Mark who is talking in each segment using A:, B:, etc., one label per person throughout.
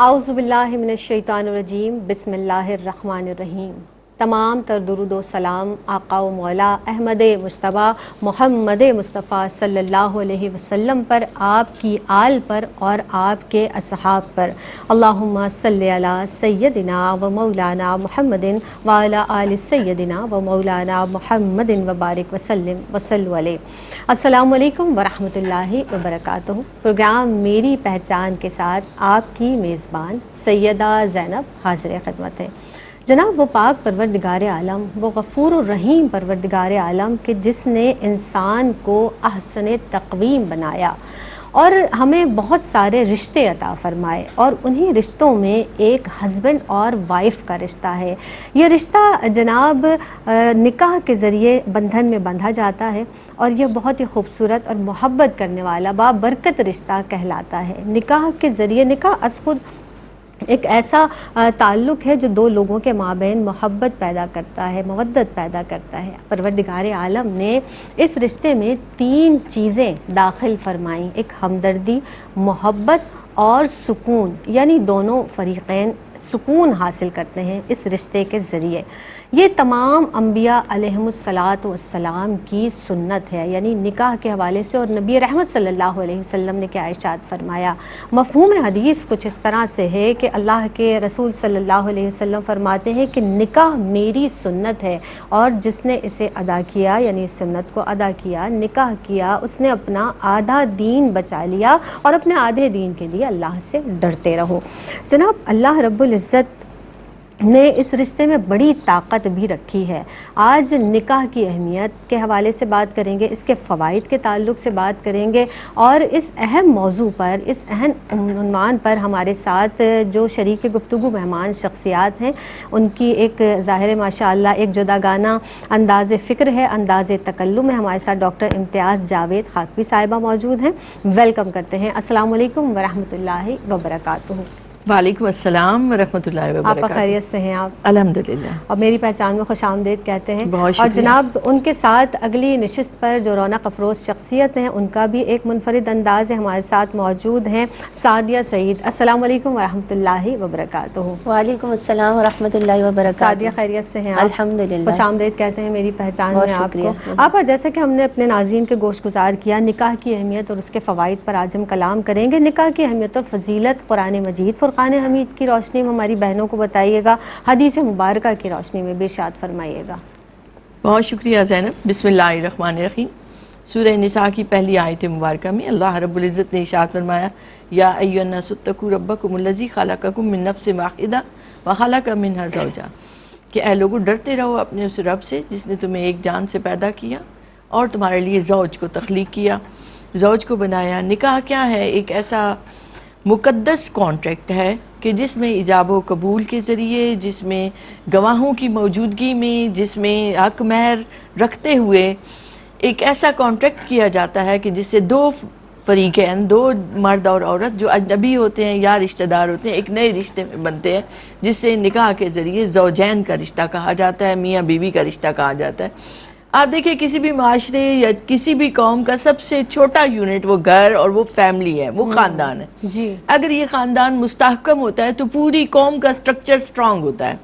A: اعوذ باللہ من الشیطان الرجیم بسم اللہ الرحمن الرحیم۔ تمام تر درود و سلام آقا و مولا احمد مصطفیٰ محمد مصطفیٰ صلی اللہ علیہ وسلم پر، آپ کی آل پر اور آپ کے اصحاب پر۔ اللہم صلی علی سیدنا و مولانا محمد وعلی آل سیدنا و مولانا محمد وبارک وسلم وصلوا علیہ۔ السلام علیکم ورحمۃ اللہ وبرکاتہ۔ پروگرام میری پہچان کے ساتھ آپ کی میزبان سیدہ زینب حاضر خدمت ہے۔ جناب وہ پاک پروردگار عالم، وہ غفور الرحیم پروردگار عالم کہ جس نے انسان کو احسن تقویم بنایا اور ہمیں بہت سارے رشتے عطا فرمائے، اور انہی رشتوں میں ایک ہسبینڈ اور وائف کا رشتہ ہے۔ یہ رشتہ جناب نکاح کے ذریعے بندھن میں بندھا جاتا ہے، اور یہ بہت ہی خوبصورت اور محبت کرنے والا بابرکت رشتہ کہلاتا ہے۔ نکاح کے ذریعے، نکاح از خود ایک ایسا تعلق ہے جو دو لوگوں کے مابین محبت پیدا کرتا ہے، مودت پیدا کرتا ہے۔ پروردگار عالم نے اس رشتے میں تین چیزیں داخل فرمائیں، ایک ہمدردی، محبت اور سکون، یعنی دونوں فریقین سکون حاصل کرتے ہیں اس رشتے کے ذریعے۔ یہ تمام انبیاء علیہم السلام کی سنت ہے، یعنی نکاح کے حوالے سے۔ اور نبی رحمت صلی اللہ علیہ وسلم نے کیا ارشاد فرمایا؟ مفہوم حدیث کچھ اس طرح سے ہے کہ اللہ کے رسول صلی اللہ علیہ وسلم فرماتے ہیں کہ نکاح میری سنت ہے، اور جس نے اسے ادا کیا، یعنی اس سنت کو ادا کیا، نکاح کیا، اس نے اپنا آدھا دین بچا لیا، اور اپنے آدھے دین کے لیے اللہ سے ڈرتے رہو۔ جناب اللہ رب العزت نے اس رشتے میں بڑی طاقت بھی رکھی ہے۔ آج نکاح کی اہمیت کے حوالے سے بات کریں گے، اس کے فوائد کے تعلق سے بات کریں گے، اور اس اہم موضوع پر، اس اہم عنوان پر ہمارے ساتھ جو شریک گفتگو مہمان شخصیات ہیں، ان کی ایک ظاہر ماشاءاللہ ایک جداگانہ انداز فکر ہے، انداز تکلم ہے۔ ہمارے ساتھ ڈاکٹر امتیاز جاوید خاکوی صاحبہ موجود ہیں، ویلکم کرتے ہیں۔ السلام علیکم ورحمۃ اللہ وبرکاتہ۔
B: وعلیکم السلام ورحمۃ اللہ وبرکاتہ۔
A: آپ خیریت سے ہیں؟ آپ
B: الحمدللہ۔
A: اور میری پہچان میں خوش آمدید کہتے ہیں۔
B: بہت
A: اور
B: شکریہ۔
A: جناب ان کے ساتھ اگلی نشست پر جو رونق افروز شخصیت ہیں، ان کا بھی ایک منفرد انداز ہے۔ ہمارے ساتھ موجود ہیں سعدیہ سعید۔ السلام علیکم ورحمۃ اللہ وبرکاتہ۔
C: وعلیکم السلام ورحمۃ اللہ وبرکاتہ۔
A: سعدیہ خیریت سے ہیں آپ؟
C: الحمدللہ۔
A: خوش آمدید کہتے ہیں میری پہچان
C: بہت
A: میں آپ کو۔
C: شکریہ۔
A: آپ جیسا کہ ہم نے اپنے ناظرین کے گوش گزار کیا، نکاح کی اہمیت اور اس کے فوائد پر آج ہم کلام کریں گے۔ نکاح کی اہمیت اور فضیلت قرآن مجید فرقان حمید کی روشنی میں ہماری بہنوں کو بتائیے گا، حدیث مبارکہ کی روشنی میں بھی ارشاد فرمائیے گا۔
B: بہت شکریہ زینب۔ بسم اللہ الرحمن الرحیم۔ سورہ نساء کی پہلی آیت مبارکہ میں اللہ رب العزت نے ارشاد فرمایا، یا ایھا الناس اتقوا ربکم الذی خلقکم من نفس واحدہ وخلق منھا زوجہا، کہ اے لوگو ڈرتے رہو اپنے اس رب سے جس نے تمہیں ایک جان سے پیدا کیا اور تمہارے لیے زوج کو تخلیق کیا، زوج کو بنایا۔ نکاح کیا ہے؟ ایک ایسا مقدس کانٹریکٹ ہے کہ جس میں ایجاب و قبول کے ذریعے، جس میں گواہوں کی موجودگی میں، جس میں حق مہر رکھتے ہوئے ایک ایسا کانٹریکٹ کیا جاتا ہے کہ جس سے دو فریقین، دو مرد اور عورت جو اجنبی ہوتے ہیں یا رشتہ دار ہوتے ہیں، ایک نئے رشتے میں بنتے ہیں، جس سے نکاح کے ذریعے زوجین کا رشتہ کہا جاتا ہے، میاں بیوی کا رشتہ کہا جاتا ہے۔ آپ دیکھیں کسی بھی معاشرے یا کسی بھی قوم کا سب سے چھوٹا یونٹ وہ گھر اور وہ فیملی ہے، وہ خاندان ہے۔
A: جی،
B: اگر یہ خاندان مستحکم ہوتا ہے تو پوری قوم کا سٹرکچر سٹرونگ ہوتا ہے۔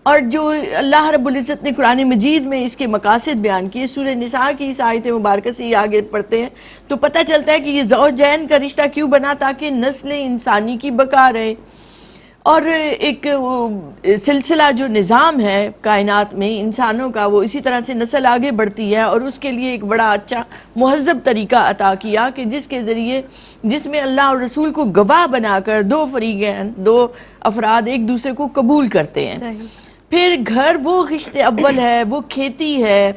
B: اور جو اللہ رب العزت نے قرآن مجید میں اس کے مقاصد بیان کیے، سورہ نساء کی اس آیت مبارکہ سے یہ آگے پڑھتے ہیں تو پتہ چلتا ہے کہ یہ زوجین کا رشتہ کیوں بنا؟ تاکہ نسل انسانی کی بقا رہے، اور ایک سلسلہ جو نظام ہے کائنات میں انسانوں کا، وہ اسی طرح سے نسل آگے بڑھتی ہے، اور اس کے لیے ایک بڑا اچھا مہذب طریقہ عطا کیا کہ جس کے ذریعے، جس میں اللہ اور رسول کو گواہ بنا کر دو فریقین، دو افراد ایک دوسرے کو قبول کرتے ہیں۔
A: صحیح۔
B: پھر گھر وہ غشت اول ہے، وہ کھیتی ہے،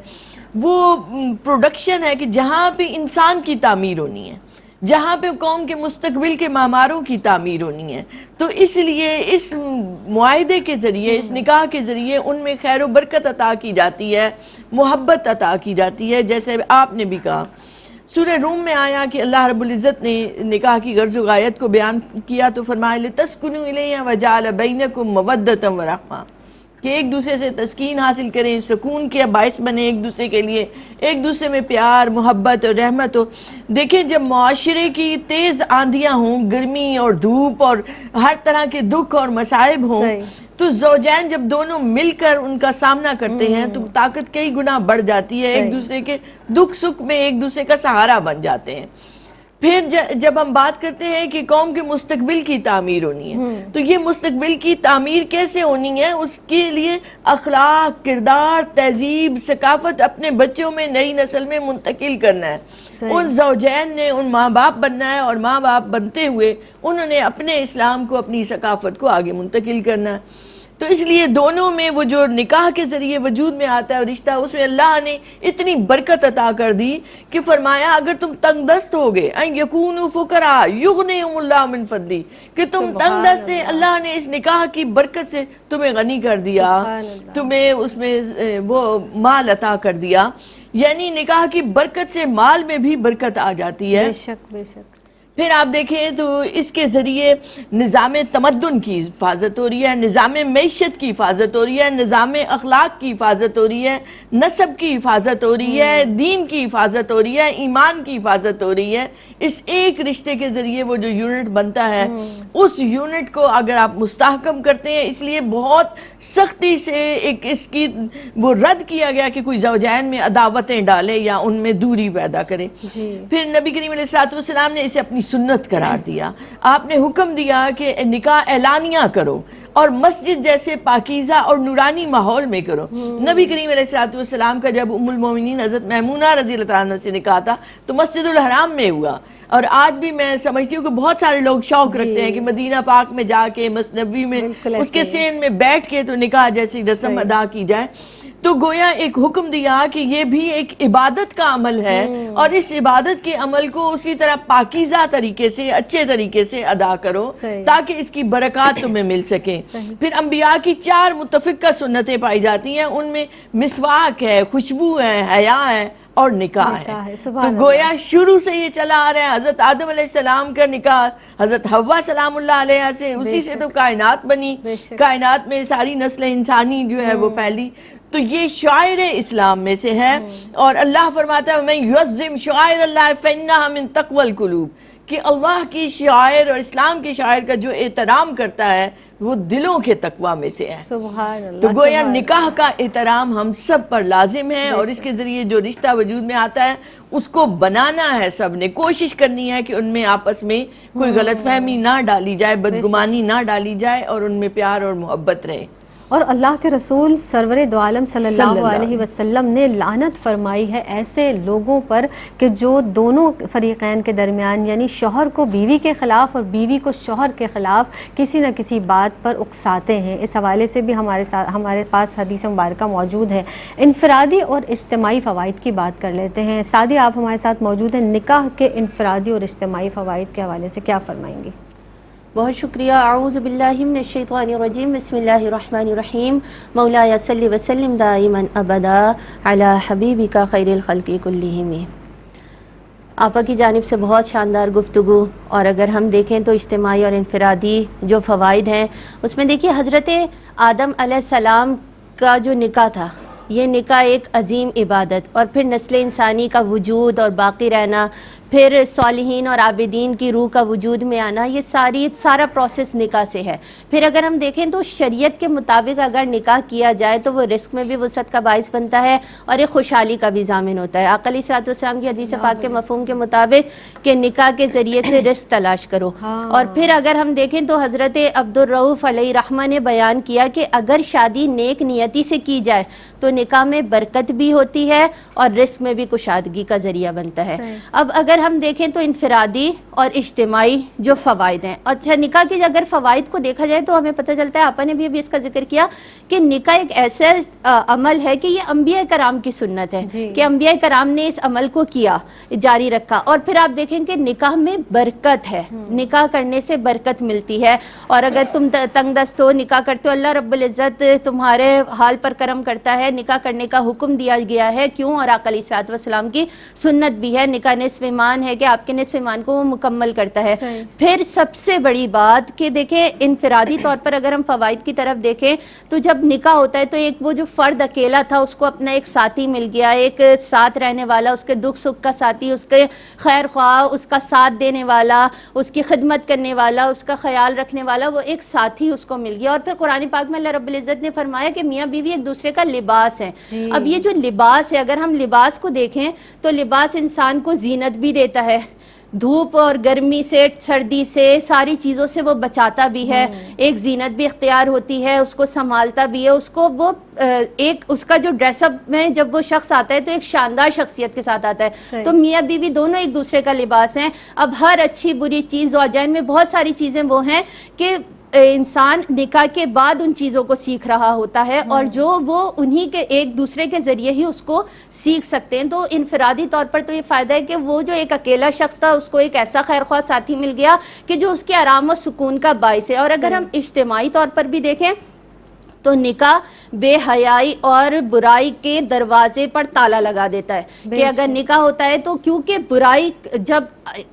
B: وہ پروڈکشن ہے کہ جہاں پہ انسان کی تعمیر ہونی ہے، جہاں پہ قوم کے مستقبل کے معماروں کی تعمیر ہونی ہے۔ تو اس لیے اس معاہدے کے ذریعے، اس نکاح کے ذریعے ان میں خیر و برکت عطا کی جاتی ہے، محبت عطا کی جاتی ہے۔ جیسے آپ نے بھی کہا، سورہ روم میں آیا کہ اللہ رب العزت نے نکاح کی غرض و غایت کو بیان کیا تو فرمایا لِتَسْكُنُوا إِلَيْهَا وَجَعَلَ بَيْنَكُمْ مَوَدَّةً وَرَحْمَةً، کہ ایک دوسرے سے تسکین حاصل کریں، سکون کے باعث بنے ایک دوسرے کے لیے، ایک دوسرے میں پیار محبت اور رحمت ہو۔ دیکھیں جب معاشرے کی تیز آندھیاں ہوں، گرمی اور دھوپ اور ہر طرح کے دکھ اور مصائب ہوں، تو زوجین جب دونوں مل کر ان کا سامنا کرتے ہیں تو طاقت کئی گنا بڑھ جاتی ہے، ایک دوسرے کے دکھ سکھ میں ایک دوسرے کا سہارا بن جاتے ہیں۔ پھر جب ہم بات کرتے ہیں کہ قوم کے مستقبل کی تعمیر ہونی ہے، تو یہ مستقبل کی تعمیر کیسے ہونی ہے؟ اس کے لیے اخلاق، کردار، تہذیب، ثقافت اپنے بچوں میں، نئی نسل میں منتقل کرنا ہے۔ ان زوجین نے ان ماں باپ بننا ہے، اور ماں باپ بنتے ہوئے انہوں نے اپنے اسلام کو، اپنی ثقافت کو آگے منتقل کرنا ہے۔ تو اس لیے دونوں میں وہ جو نکاح کے ذریعے وجود میں آتا ہے اور رشتہ، اس میں اللہ نے اتنی برکت عطا کر دی کہ فرمایا اگر تم تنگ دست ہوگے ان یکونوا فقراء یغنیہم اللہ من فضلہ، کہ تم تنگ دست ہیں، اللہ نے اس نکاح کی برکت سے تمہیں غنی کر دیا، تمہیں اس میں وہ مال عطا کر دیا۔ یعنی نکاح کی برکت سے مال میں بھی برکت آ جاتی ہے۔
A: بے شک بے شک۔
B: پھر آپ دیکھیں تو اس کے ذریعے نظام تمدن کی حفاظت ہو رہی ہے، نظام معیشت کی حفاظت ہو رہی ہے، نظام اخلاق کی حفاظت ہو رہی ہے، نسب کی حفاظت ہو رہی ہے، دین کی حفاظت ہو رہی ہے، ایمان کی حفاظت ہو رہی ہے۔ اس ایک رشتے کے ذریعے وہ جو یونٹ بنتا ہے، اس یونٹ کو اگر آپ مستحکم کرتے ہیں، اس لیے بہت سختی سے ایک اس کی وہ رد کیا گیا کہ کوئی زوجین میں عداوتیں ڈالے یا ان میں دوری پیدا کرے۔ پھر نبی کریم علیہ الصلوۃ والسلام نے اسے اپنی سنت قرار دیا۔ آپ نے حکم دیا کہ نکاح اعلانیہ کرو اور مسجد جیسے پاکیزہ اور نورانی ماحول میں کرو۔ نبی کریم علیہ الصلوۃ والسلام کا جب ام المومنین حضرت میمونہ رضی اللہ عنہا سے نکاح تھا تو مسجد الحرام میں ہوا، اور آج بھی میں سمجھتی ہوں کہ بہت سارے لوگ شوق رکھتے ہیں کہ مدینہ پاک میں جا کے مسجد نبوی میں اس کے سین میں بیٹھ کے تو نکاح جیسی رسم ادا کی جائے۔ تو گویا ایک حکم دیا کہ یہ بھی ایک عبادت کا عمل ہے، اور اس عبادت کے عمل کو اسی طرح پاکیزہ طریقے سے، اچھے طریقے سے ادا کرو تاکہ اس کی برکات تمہیں مل سکیں۔ پھر انبیاء کی 4 متفقہ سنتیں پائی جاتی ہیں، ان میں مسواک ہے، خوشبو ہے، حیا ہے اور نکاح ہے۔ تو گویا شروع سے یہ چلا آ رہا ہے، حضرت آدم علیہ السلام کا نکاح حضرت حوا سلام اللہ علیہ سے، اسی سے تو کائنات بنی، کائنات میں ساری نسل انسانی جو ہے وہ پھیلی۔ تو یہ شعائر اسلام میں سے ہے، اور اللہ فرماتا ہے وَمَن يُعَظِّمْ شَعَائِرَ اللَّهِ فَإِنَّهَا مِن تَقْوَى الْقُلُوبِ، کہ اللہ کی شعائر اور اسلام کے شعائر کا جو احترام کرتا ہے وہ دلوں کے تقوی میں سے ہے۔
A: سبحان اللہ۔
B: تو گویا نکاح کا احترام ہم سب پر لازم ہے، اور اس کے ذریعے جو رشتہ وجود میں آتا ہے اس کو بنانا ہے، سب نے کوشش کرنی ہے کہ ان میں آپس میں کوئی غلط فہمی نہ ڈالی جائے، بدگمانی نہ ڈالی جائے، اور ان میں پیار اور محبت رہے۔
A: اور اللہ کے رسول سرور دو عالم صلی اللہ علیہ وسلم نے لعنت فرمائی ہے ایسے لوگوں پر کہ جو دونوں فریقین کے درمیان، یعنی شوہر کو بیوی کے خلاف اور بیوی کو شوہر کے خلاف کسی نہ کسی بات پر اکساتے ہیں۔ اس حوالے سے بھی ہمارے پاس حدیث مبارکہ موجود ہے۔ انفرادی اور اجتماعی فوائد کی بات کر لیتے ہیں۔ سعدی آپ ہمارے ساتھ موجود ہیں، نکاح کے انفرادی اور اجتماعی فوائد کے حوالے سے کیا فرمائیں گے؟
C: بہت شکریہ۔ اعوذ باللہ من الشیطان الرجیم، بسم اللہ الرحمن الرحیم۔ مولایا صلی وسلم دائما ابدا علی حبیبک خیر الخلق کلہم۔ آپا کی جانب سے بہت شاندار گفتگو، اور اگر ہم دیکھیں تو اجتماعی اور انفرادی جو فوائد ہیں اس میں دیکھیے حضرت آدم علیہ السلام کا جو نکاح تھا، یہ نکاح ایک عظیم عبادت، اور پھر نسل انسانی کا وجود اور باقی رہنا، پھر صالحین اور عابدین کی روح کا وجود میں آنا، یہ سارا پروسیس نکاح سے ہے۔ پھر اگر ہم دیکھیں تو شریعت کے مطابق اگر نکاح کیا جائے تو وہ رزق میں بھی وسعت کا باعث بنتا ہے اور ایک خوشحالی کا بھی ضامن ہوتا ہے۔ آقا علیہ الصلوۃ والسلام کی حدیث پاک کے مفہوم کے مطابق کہ نکاح کے ذریعے سے رزق تلاش کرو۔ اور پھر اگر ہم دیکھیں تو حضرت عبدالرؤف علیہ رحمہ نے بیان کیا کہ اگر شادی نیک نیتی سے کی جائے تو نکاح میں برکت بھی ہوتی ہے اور رزق میں بھی کشادگی کا ذریعہ بنتا ہے۔ اب اگر ہم دیکھیں تو انفرادی اور اجتماعی جو فوائد ہیں، اچھا نکاح کے اگر فوائد کو دیکھا جائے تو ہمیں پتہ چلتا ہے، آپا نے بھی ابھی اس کا ذکر کیا کہ نکاح ایک ایسا عمل ہے کہ یہ انبیاء کرام کی سنت ہے کہ انبیاء کرام نے اس عمل کو کیا، جاری رکھا۔ اور پھر آپ دیکھیں کہ نکاح میں برکت ہے، نکاح کرنے سے برکت ملتی ہے، اور اگر تم تنگ دست ہو نکاح کرتے ہو، اللہ رب العزت تمہارے حال پر کرم کرتا ہے، نکاح کرنے کا حکم دیا گیا ہے، کیوں، اور آقا علیہ الصلوۃ والسلام کی سنت بھی ہے، نکاح نصف ایمان ہے کہ آپ کے نصف ایمان کو وہ مکمل کرتا ہے۔ پھر سب سے بڑی بات کہ دیکھیں انفرادی طور پر اگر ہم فوائد کی طرف دیکھیں تو جب نکاح ہوتا ہے تو ایک وہ جو فرد اکیلا تھا اس کو اپنا ایک ساتھی مل گیا، ایک ساتھ رہنے والا، اس کے دکھ سکھ کا ساتھی، اس کے خیر خواہ، اس کا ساتھ دینے والا، اس کی خدمت کرنے والا، اس کا خیال رکھنے والا، وہ ایک ساتھی اس کو مل گیا۔ اور پھر قرآن پاک میں اللہ رب العزت نے فرمایا کہ میاں بیوی ایک دوسرے کا لباس ہے۔ اب یہ جو لباس ہے، اگر ہم لباس کو دیکھیں تو لباس انسان کو زینت بھی دیتا ہے، دھوپ اور گرمی سے، سردی سے، ساری چیزوں سے وہ بچاتا بھی ہے، ایک زینت بھی اختیار ہوتی ہے، اس کو سنبھالتا بھی ہے، اس کو وہ ایک اس کا جو ڈریس اپ میں جب وہ شخص آتا ہے تو ایک شاندار شخصیت کے ساتھ آتا ہے۔ تو میاں بیوی دونوں ایک دوسرے کا لباس ہیں۔ اب ہر اچھی بری چیز، زوجین میں بہت ساری چیزیں وہ ہیں کہ انسان نکاح کے بعد ان چیزوں کو سیکھ رہا ہوتا ہے، اور جو وہ انہی کے ایک دوسرے کے ذریعے ہی اس کو سیکھ سکتے ہیں۔ تو انفرادی طور پر تو یہ فائدہ ہے کہ وہ جو ایک اکیلا شخص تھا اس کو ایک ایسا خیر خواہ ساتھی مل گیا کہ جو اس کے آرام و سکون کا باعث ہے۔ اور اگر ہم اجتماعی طور پر بھی دیکھیں تو نکاح بے حیائی اور برائی کے دروازے پر تالا لگا دیتا ہے کہ اگر نکاح ہوتا ہے تو کیونکہ برائی جب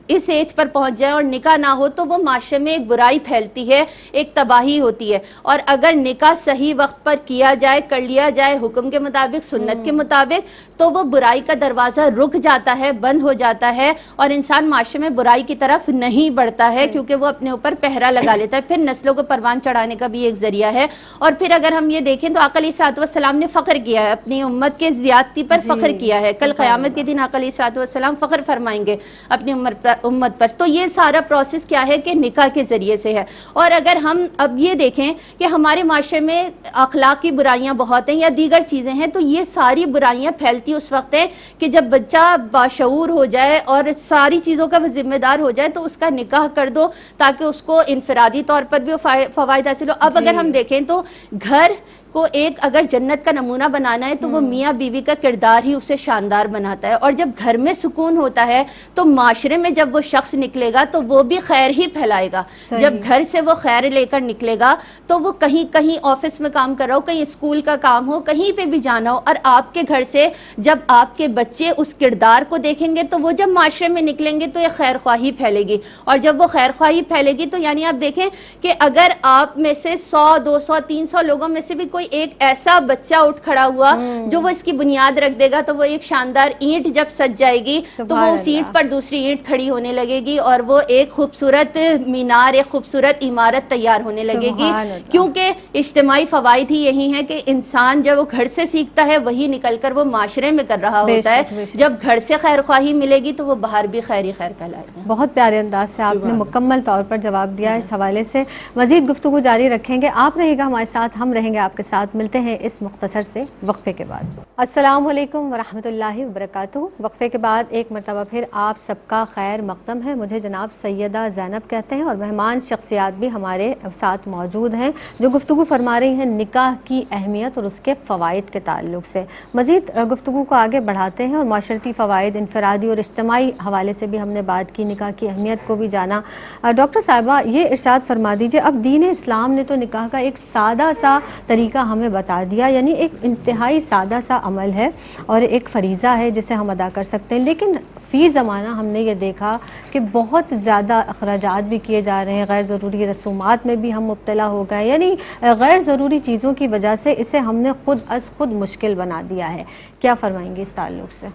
C: اس ایج پر پہنچ جائے اور نکاح نہ ہو تو وہ معاشرے میں ایک برائی پھیلتی ہے، ایک تباہی ہوتی ہے۔ اور اگر نکاح صحیح وقت پر کیا جائے، کر لیا جائے حکم کے مطابق، سنت کے مطابق، تو وہ برائی کا دروازہ رک جاتا ہے، بند ہو جاتا ہے، اور انسان معاشرے میں برائی کی طرف نہیں بڑھتا ہے کیونکہ وہ اپنے اوپر پہرا لگا لیتا ہے۔ پھر نسلوں کو پروان چڑھانے کا بھی ایک ذریعہ ہے۔ اور پھر اگر ہم یہ دیکھیں تو آقا علیہ الصلوۃ والسلام نے فخر کیا ہے، اپنی امت کے زیادتی پر فخر کیا ہے۔ کل قیامت کے دن آقا علیہ الصلوۃ والسلام فخر فرمائیں گے اپنی امت پر۔ تو یہ سارا پروسیس کیا ہے کہ نکاح کے ذریعے سے ہے۔ اور اگر ہم اب یہ دیکھیں کہ ہمارے معاشرے میں اخلاقی برائیاں بہت ہیں یا دیگر چیزیں ہیں، تو یہ ساری برائیاں پھیلتی اس وقت ہیں کہ جب بچہ باشعور ہو جائے اور ساری چیزوں کا وہ ذمہ دار ہو جائے تو اس کا نکاح کر دو تاکہ اس کو انفرادی طور پر بھی فوائد حاصل ہو۔ اب اگر ہم دیکھیں تو گھر کو ایک اگر جنت کا نمونہ بنانا ہے تو وہ میاں بیوی کا کردار ہی اسے شاندار بناتا ہے۔ اور جب گھر میں سکون ہوتا ہے تو معاشرے میں جب وہ شخص نکلے گا تو وہ بھی خیر ہی پھیلائے گا۔ جب گھر سے وہ خیر لے کر نکلے گا تو وہ کہیں آفس میں کام کر رہا ہو، کہیں اسکول کا کام ہو، کہیں پہ بھی جانا ہو، اور آپ کے گھر سے جب آپ کے بچے اس کردار کو دیکھیں گے تو وہ جب معاشرے میں نکلیں گے تو یہ خیر خواہی پھیلے گی، اور جب وہ خیر خواہی پھیلے گی تو یعنی آپ دیکھیں کہ اگر آپ میں سے 100 200 300 لوگوں میں سے بھی کوئی ایک ایسا بچہ اٹھ کھڑا ہوا جو وہ اس کی بنیاد رکھ دے گا تو وہ ایک شاندار اینٹ جب سج جائے گی تو وہ اس اینٹ پر دوسری اینٹ کھڑی ہونے لگے گی، اور وہ ایک خوبصورت مینار، ایک خوبصورت عمارت تیار ہونے لگے گی۔ کیونکہ اجتماعی فوائد ہی یہی ہیں کہ انسان جب وہ گھر سے سیکھتا ہے وہی نکل کر وہ معاشرے میں کر رہا ہوتا ہے۔ جب گھر سے خیر خواہی ملے گی تو وہ باہر بھی خیر ہی خیر پھیلائے گا۔
A: بہت پیارے انداز سے آپ نے مکمل طور پر جواب دیا اس حوالے سے۔ مزید گفتگو جاری رکھیں گے، آپ رہے گا ہمارے ساتھ، ہم رہیں گے آپ کے ساتھ۔ ملتے ہیں اس مختصر سے وقفے کے بعد۔ السلام علیکم ورحمۃ اللہ وبرکاتہ۔ وقفے کے بعد ایک مرتبہ پھر آپ سب کا خیر مقدم ہے۔ مجھے جناب سیدہ زینب کہتے ہیں، اور مہمان شخصیات بھی ہمارے ساتھ موجود ہیں جو گفتگو فرما رہی ہیں نکاح کی اہمیت اور اس کے فوائد کے تعلق سے۔ مزید گفتگو کو آگے بڑھاتے ہیں اور معاشرتی فوائد، انفرادی اور اجتماعی حوالے سے بھی ہم نے بات کی، نکاح کی اہمیت کو بھی جانا۔ ڈاکٹر صاحبہ یہ ارشاد فرما دیجئے، اب دین اسلام نے تو نکاح کا ایک سادہ سا طریقہ ہمیں بتا دیا، یعنی ایک انتہائی سادہ سا عمل ہے اور ایک فریضہ ہے جسے ہم ادا کر سکتے ہیں، لیکن فی زمانہ ہم نے یہ دیکھا کہ بہت زیادہ اخراجات بھی کیے جا رہے ہیں، غیر ضروری رسومات میں بھی ہم مبتلا ہو گئے، یعنی غیر ضروری چیزوں کی وجہ سے اسے ہم نے خود مشکل بنا دیا ہے۔ کیا فرمائیں گے اس تعلق سے؟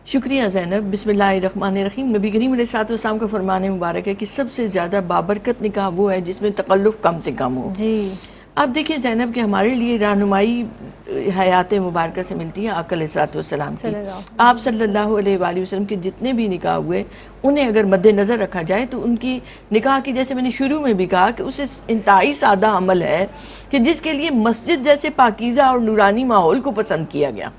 B: شکریہ زینب۔ بسم اللہ الرحمن الرحیم۔ نبی کریم علیہ الصلوۃ والسلام کا فرمان مبارک ہے کہ سب سے زیادہ بابرکت نکاح وہ ہے جس میں تکلف کم سے کم ہو۔
A: جی
B: آپ دیکھیں زینب کہ ہمارے لیے رہنمائی حیات مبارکہ سے ملتی ہے آقا علیہ الصلوۃ والسلام کی۔ آپ صلی اللہ علیہ وآلہ وسلم کے جتنے بھی نکاح ہوئے انہیں اگر مد نظر رکھا جائے تو ان کی نکاح کی، جیسے میں نے شروع میں بھی کہا کہ اسے انتہائی سادہ عمل ہے کہ جس کے لیے مسجد جیسے پاکیزہ اور نورانی ماحول کو پسند کیا گیا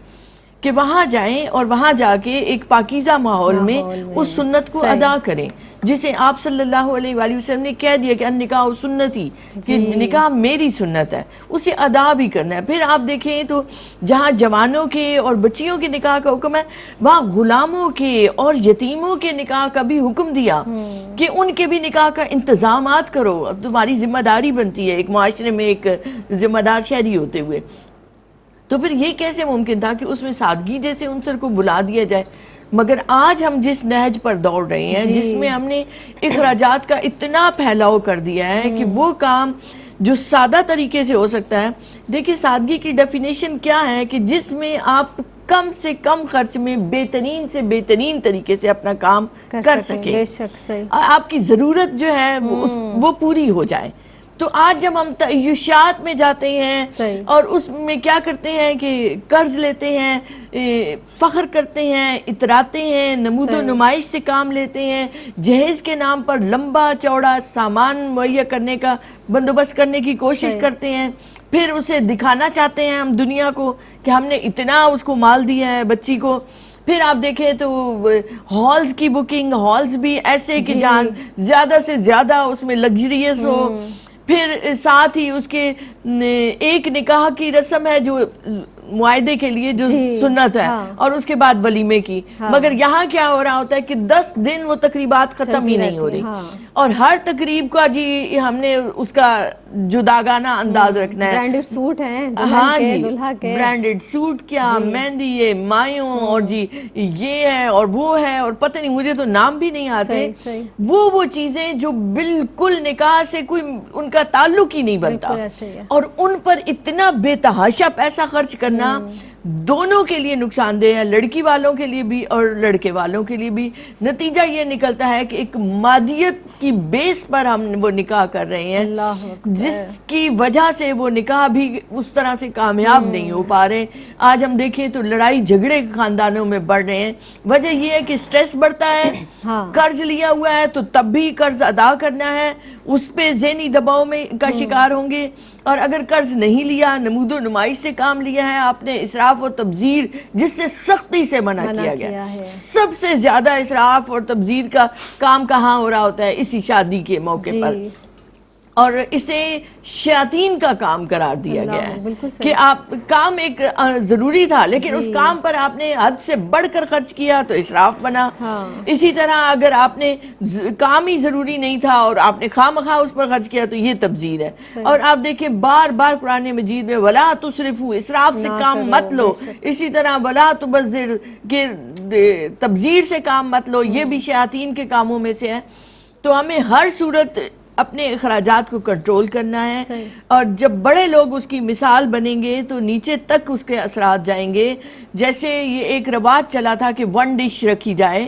B: کہ وہاں جائیں اور وہاں جا کے ایک پاکیزہ ماحول میں اس سنت کو ادا کریں جسے آپ صلی اللہ علیہ وآلہ وسلم نے کہہ دیا کہ النکاح سنتی، کہ نکاح میری سنت ہے، اسے ادا بھی کرنا ہے۔ پھر آپ دیکھیں تو جہاں جوانوں کے اور بچیوں کے نکاح کا حکم ہے وہاں غلاموں کے اور یتیموں کے نکاح کا بھی حکم دیا کہ ان کے بھی نکاح کا انتظامات کرو، تمہاری ذمہ داری بنتی ہے ایک معاشرے میں ایک ذمہ دار شہری ہوتے ہوئے۔ تو پھر یہ کیسے ممکن تھا کہ اس میں سادگی جیسے عنصر کو بلا دیا جائے؟ مگر آج ہم جس نہج پر دوڑ رہے ہیں، جس میں ہم نے اخراجات کا اتنا پھیلاؤ کر دیا ہے کہ وہ کام جو سادہ طریقے سے ہو سکتا ہے، دیکھیں سادگی کی ڈیفینیشن کیا ہے کہ جس میں آپ کم سے کم خرچ میں بہترین سے بہترین طریقے سے اپنا کام کر سکیں،
A: بے شک صحیح،
B: آپ کی ضرورت جو ہے وہ پوری ہو جائے۔ تو آج جب ہم تعیشات میں جاتے ہیں اور اس میں کیا کرتے ہیں کہ قرض لیتے ہیں، فخر کرتے ہیں، اتراتے ہیں، نمود و نمائش سے کام لیتے ہیں، جہیز کے نام پر لمبا چوڑا سامان مہیا کرنے کا بندوبست کرنے کی کوشش کرتے ہیں، پھر اسے دکھانا چاہتے ہیں ہم دنیا کو کہ ہم نے اتنا اس کو مال دیا ہے بچی کو۔ پھر آپ دیکھیں تو ہالز کی بکنگ، ہالز بھی ایسے کہ جہاں زیادہ سے زیادہ اس میں لگژریس ہو، پھر ساتھ ہی اس کے ایک نکاح کی رسم ہے جو معاہدے کے لیے جو سنت ہے، اور اس کے بعد ولیمے کی، مگر یہاں کیا ہو رہا ہوتا ہے کہ 10 دن وہ تقریبات ختم ہی نہیں ہو رہی، اور ہر تقریب کا جی ہم نے اس کا جداگانہ انداز رکھنا ہے،
A: برانڈڈ سوٹ ہیں،
B: ہاں جی برانڈڈ سوٹ کیا، مہندی یہ مایوں، اور جی یہ ہے اور وہ ہے، اور پتہ نہیں مجھے تو نام بھی نہیں آتے، وہ چیزیں جو بالکل نکاح سے کوئی ان کا تعلق ہی نہیں بنتا، اور ان پر اتنا بے تحاشا پیسہ خرچ کرنا دونوں کے لیے نقصان دہ ہے، لڑکی والوں کے لیے بھی اور لڑکے والوں کے لیے بھی۔ نتیجہ یہ نکلتا ہے کہ ایک مادیت کی بیس پر ہم وہ نکاح کر رہے ہیں، جس کی وجہ سے وہ نکاح بھی اس طرح سے کامیاب نہیں ہو پا رہے۔ آج ہم دیکھیں تو لڑائی جھگڑے خاندانوں میں بڑھ رہے ہیں، وجہ یہ ہے کہ سٹریس بڑھتا ہے، قرض لیا ہوا ہے تو تب بھی قرض ادا کرنا ہے، اس پہ ذہنی دباؤ میں کا شکار ہوں گے، اور اگر قرض نہیں لیا، نمود و نمائش سے کام لیا ہے آپ نے، اسراف و تبذیر جس سے سختی سے منع کیا گیا ہے۔ سب سے زیادہ اسراف اور تبذیر کا کام کہاں ہو رہا ہوتا ہے؟ اسی شادی کے موقع پر، اور اسے شیاطین کا کام قرار دیا گیا ہے کہ آپ کام ایک ضروری تھا لیکن اس کام پر آپ نے حد سے بڑھ کر خرچ کیا تو اسراف بنا۔ اسی طرح اگر آپ نے کام ہی ضروری نہیں تھا اور آپ نے خواہ اس پر خرچ کیا تو یہ تبذیر ہے۔ اور آپ دیکھیں بار بار قرآن مجید میں وَلَا تُسْرِفُوا، اسراف سے کام مت لو، اسی طرح وَلَا تُبَذِّرْ کہ تبذیر سے کام مت لو، یہ بھی شیاطین کے کاموں میں سے ہے۔ تو ہمیں ہر صورت اپنے اخراجات کو کنٹرول کرنا ہے، اور جب بڑے لوگ اس کی مثال بنیں گے تو نیچے تک اس کے اثرات جائیں گے۔ جیسے یہ ایک رواج چلا تھا کہ 1 ڈش رکھی جائے،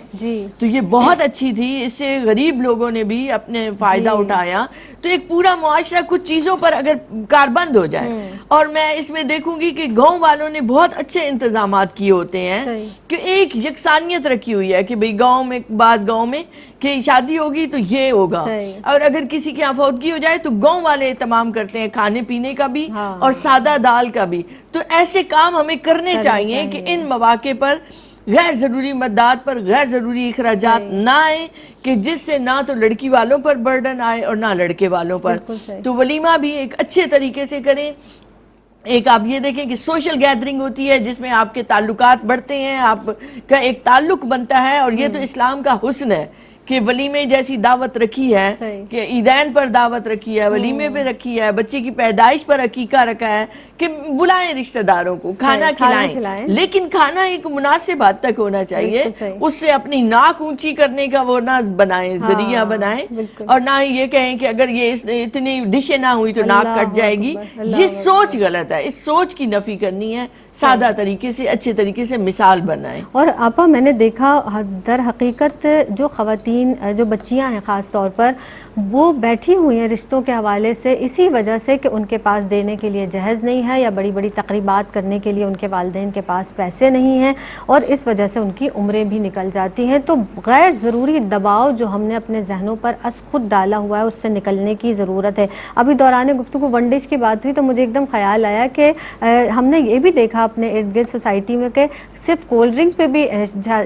B: تو یہ بہت اچھی تھی، اس سے غریب لوگوں نے بھی اپنے فائدہ اٹھایا، تو ایک پورا معاشرہ کچھ چیزوں پر اگر کاربند ہو جائے۔ اور میں اس میں دیکھوں گی کہ گاؤں والوں نے بہت اچھے انتظامات کیے ہوتے ہیں کہ ایک یکسانیت رکھی ہوئی ہے کہ بھئی گاؤں میں، بعض گاؤں میں کہ شادی ہوگی تو یہ ہوگا، اور اگر کسی کی آفودگی ہو جائے تو گاؤں والے اہتمام کرتے ہیں کھانے پینے کا بھی اور سادہ دال کا بھی۔ تو ایسے کام ہمیں کرنے چاہیے کہ ان مواقع پر غیر ضروری مدات پر غیر ضروری اخراجات نہ آئیں کہ جس سے نہ تو لڑکی والوں پر برڈن آئے اور نہ لڑکے والوں پر۔ تو ولیمہ بھی ایک اچھے طریقے سے کریں۔ ایک آپ یہ دیکھیں کہ سوشل گیدرنگ ہوتی ہے جس میں آپ کے تعلقات بڑھتے ہیں، آپ کا ایک تعلق بنتا ہے، اور یہ تو اسلام کا حسن ہے کہ ولیمے جیسی دعوت رکھی ہے، کہ عیدین پر دعوت رکھی ہے، ولیمے پہ رکھی ہے، بچے کی پیدائش پر عقیقہ رکھا ہے کہ بلائیں رشتہ داروں کو، کھانا کھلائیں، لیکن کھانا ایک مناسب حد تک ہونا چاہیے، اس سے اپنی ناک اونچی کرنے کا وہ نہ بنائیں، ذریعہ بنائیں، اور نہ ہی یہ کہیں کہ اگر یہ اتنی ڈشیں نہ ہوئی تو ناک کٹ جائے گی۔ یہ سوچ غلط ہے، اس سوچ کی نفی کرنی ہے، سادہ طریقے سے، اچھے طریقے سے مثال بنائیں۔
A: اور آپا میں نے دیکھا در حقیقت جو خواتین، جو بچیاں ہیں خاص طور پر، وہ بیٹھی ہوئی ہیں رشتوں کے حوالے سے اسی وجہ سے کہ ان کے پاس دینے کے لیے جہیز نہیں ہے، یا بڑی بڑی تقریبات کرنے کے لیے ان کے والدین کے پاس پیسے نہیں ہیں، اور اس وجہ سے ان کی عمریں بھی نکل جاتی ہیں۔ تو غیر ضروری دباؤ جو ہم نے اپنے ذہنوں پر از خود ڈالا ہوا ہے، اس سے نکلنے کی ضرورت ہے۔ ابھی دوران گفتگو 1 ڈش کی بات ہوئی تو مجھے ایک دم خیال آیا کہ ہم نے یہ بھی دیکھا اپنے ارد گرد سوسائٹی میں کہ صرف کولڈ ڈرنک پہ بھی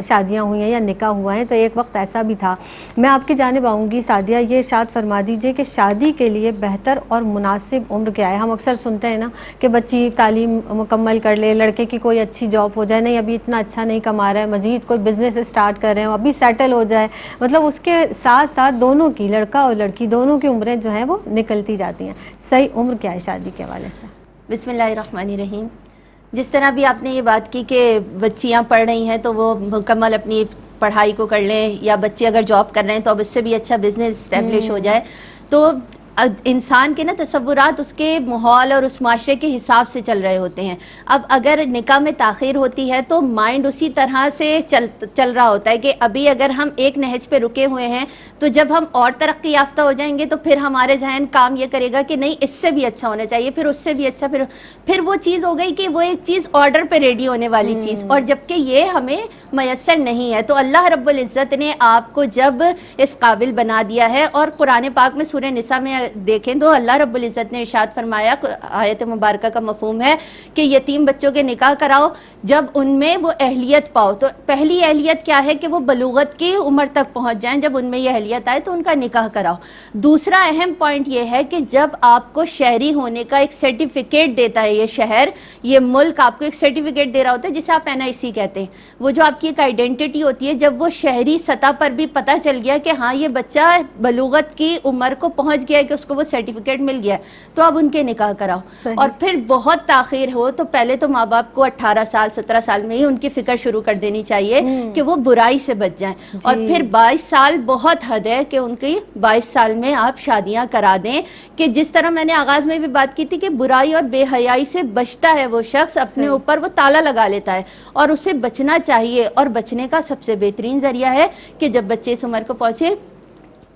A: شادیاں ہوئی ہیں یا نکاح ہوا ہے۔ تو ایک وقت ایسا بھی تھا۔ میں آپ کی جانب آؤں گی سعدیہ، یہ ارشاد فرما دیجئے کہ شادی کے لیے بہتر اور مناسب عمر کیا ہے؟ ہم اکثر سنتے ہیں نا کہ بچی تعلیم مکمل کر لے، لڑکے کی کوئی اچھی جاب ہو جائے، نہیں ابھی اتنا اچھا نہیں کما رہا ہے، مزید کوئی بزنس اسٹارٹ کر رہے ہیں، ابھی سیٹل ہو جائے، مطلب اس کے ساتھ ساتھ دونوں کی، لڑکا اور لڑکی دونوں کی عمریں جو ہیں وہ نکلتی جاتی ہیں۔ صحیح عمر کیا ہے شادی کے حوالے سے؟
C: بسم اللہ الرحمن الرحیم۔ جس طرح بھی آپ نے یہ بات کی کہ بچیاں پڑھ رہی ہیں تو وہ مکمل اپنی پڑھائی کو کر لیں، یا بچے اگر جاب کر رہے ہیں تو اب اس سے بھی اچھا بزنس اسٹیبلش ہو جائے. تو انسان کے نا تصورات اس کے ماحول اور اس معاشرے کے حساب سے چل رہے ہوتے ہیں. اب اگر نکاح میں تاخیر ہوتی ہے تو مائنڈ اسی طرح سے چل رہا ہوتا ہے کہ ابھی اگر ہم ایک نہج پہ رکے ہوئے ہیں تو جب ہم اور ترقی یافتہ ہو جائیں گے تو پھر ہمارے ذہن کام یہ کرے گا کہ نہیں اس سے بھی اچھا ہونا چاہیے، پھر اس سے بھی اچھا، پھر وہ چیز ہو گئی کہ وہ ایک چیز آرڈر پہ ریڈی ہونے والی چیز، اور جبکہ یہ ہمیں میسر نہیں ہے. تو اللہ رب العزت نے آپ کو جب اس قابل بنا دیا ہے، اور قرآن پاک میں سورہ نساء میں دیکھیں تو اللہ رب العزت نے ارشاد فرمایا، آیت مبارکہ کا مفہوم ہے کہ یتیم بچوں کے نکاح کراؤ جب ان میں وہ اہلیت پاؤ. تو پہلی اہلیت کیا ہے کہ وہ بلوغت کی عمر تک پہنچ جائیں. جب ان میں یہ اہلیت آئے تو ان کا نکاح کراؤ. دوسرا اہم پوائنٹ یہ ہے کہ جب آپ کو شہری ہونے کا ایک سرٹیفکیٹ دیتا ہے یہ شہر، یہ ملک آپ کو ایک سرٹیفکیٹ دے رہا ہوتا ہے جسے آپ NIC کہتے ہیں، وہ جو آپ کی ایک آئیڈینٹی ہوتی ہے. جب وہ شہری سطح پر بھی پتہ چل گیا کہ ہاں یہ بچہ بلوغت کی عمر کو پہنچ گیا ہے، کہ اس کو وہ سرٹیفکیٹ مل گیا، تو اب ان کے نکاح کراؤ. اور پھر بہت تاخیر ہو تو پہلے تو ماں باپ کو 18 سال 17 سال میں ہی ان کی فکر شروع کر دینی چاہیے کہ وہ برائی سے بچ جائیں. اور پھر 22 سال بہت حد ہے کہ ان کی 22 سال میں آپ شادیاں کرا دیں. کہ جس طرح میں نے آغاز میں بھی بات کی تھی کہ برائی اور بے حیائی سے بچتا ہے وہ شخص، اپنے اوپر وہ تالا لگا لیتا ہے، اور اسے بچنا چاہیے. اور بچنے کا سب سے بہترین ذریعہ ہے کہ جب بچے اس عمر کو پہنچے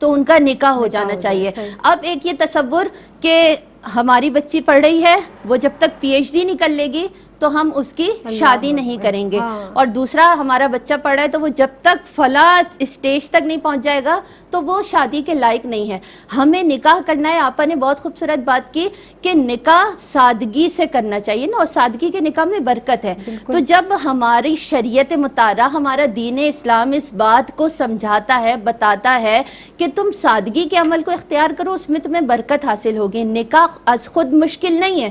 C: تو ان کا نکاح ہو جانا چاہیے. اب ایک یہ تصور کہ ہماری بچی پڑھ رہی ہے، وہ جب تک PhD نہیں کر لے گی تو ہم اس کی شادی نہیں کریں گے. اور دوسرا ہمارا بچہ پڑھ رہا ہے تو وہ جب تک فلاں اسٹیج تک نہیں پہنچ جائے گا تو وہ شادی کے لائق نہیں ہے. ہمیں نکاح کرنا ہے. آپا نے بہت خوبصورت بات کی کہ نکاح سادگی سے کرنا چاہیے نا، اور سادگی کے نکاح میں برکت ہے. تو جب ہماری شریعت مطالعہ، ہمارا دین اسلام اس بات کو سمجھاتا ہے، بتاتا ہے کہ تم سادگی کے عمل کو اختیار کرو، اس میں تمہیں برکت حاصل ہوگی. نکاح از خود مشکل نہیں ہے،